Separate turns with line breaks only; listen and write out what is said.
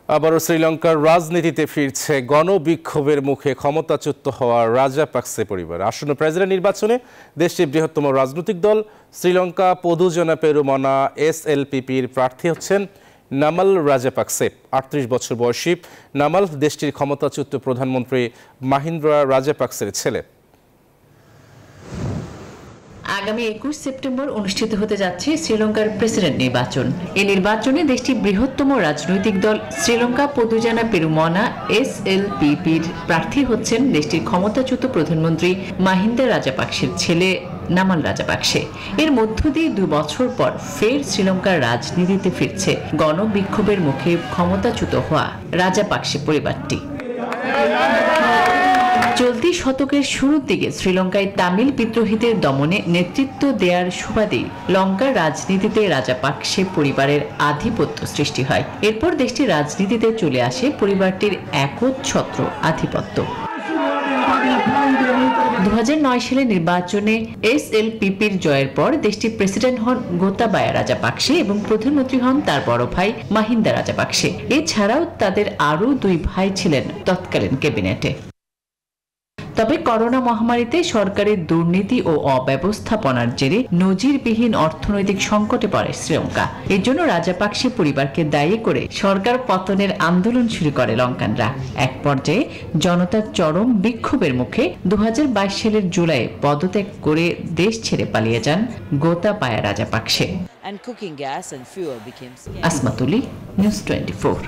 আবারও শ্রীলঙ্কার রাজনীতিতে ফিরছে গণবিক্ষোভের মুখে ক্ষমতাচ্যুত হওয়া রাজাপাকসে পরিবার। আসন্ন প্রেসিডেন্ট নির্বাচনে দেশটির বৃহত্তম রাজনৈতিক দল শ্রীলঙ্কা পদুজনা পেরুমনা SLPPর প্রার্থী হচ্ছেন নামাল রাজাপাকসে। ৩৮ বছর বয়সী নামাল দেশটির ক্ষমতাচ্যুত প্রধানমন্ত্রী মাহিন্দ্রা রাজাপাকসের ছেলে।
আগামী ২১ সেপ্টেম্বর অনুষ্ঠিত হতে যাচ্ছে শ্রীলঙ্কার প্রেসিডেন্ট নির্বাচন। এই নির্বাচনে দেশটির বৃহত্তম রাজনৈতিক দল শ্রীলঙ্কা পদুজনা পেরুমনা SLPPর প্রার্থী হচ্ছেন দেশটির ক্ষমতাচ্যুত প্রধানমন্ত্রী মাহিন্দা রাজাপাকসের ছেলে নামাল রাজাপাকসে। এর মধ্য দিয়ে ২ বছর পর ফের শ্রীলঙ্কার রাজনীতিতে ফিরছে গণবিক্ষোভের মুখে ক্ষমতাচ্যুত হওয়া রাজাপাকসে পরিবারটি। চলতি শতকের শুরুর দিকে শ্রীলঙ্কায় তামিল বিদ্রোহীদের দমনে নেতৃত্ব দেওয়ার সুবাদেই লঙ্কার রাজনীতিতে রাজাপাকসে পরিবারের আধিপত্য সৃষ্টি হয়। এরপর দেশটির রাজনীতিতে চলে আসে পরিবারটির একচ্ছত্র আধিপত্য। ২০০৯ সালে নির্বাচনে SLPPর জয়ের পর দেশটির প্রেসিডেন্ট হন গোতাবায়া রাজাপাকসে এবং প্রধানমন্ত্রী হন তার বড় ভাই মাহিন্দা রাজাপাকসে। এছাড়াও তাদের আরও ২ ভাই ছিলেন তৎকালীন ক্যাবিনেটে। তবে করোনা মহামারীতে সরকারের দুর্নীতি ও অব্যবস্থাপনার জেরে নজিরবিহীন অর্থনৈতিক সংকটে পড়ে শ্রীলঙ্কা। এর জন্য রাজাপাকসে পরিবারকে দায়ী করে সরকার পতনের আন্দোলন শুরু করে লঙ্কানরা। এক পর্যায়ে জনতার চরম বিক্ষোভের মুখে ২০২২ সালের জুলাইয়ে পদত্যাগ করে দেশ ছেড়ে পালিয়ে যান গোতাবায়া রাজাপাকসে। আসমাতুলি, নিউজ 24।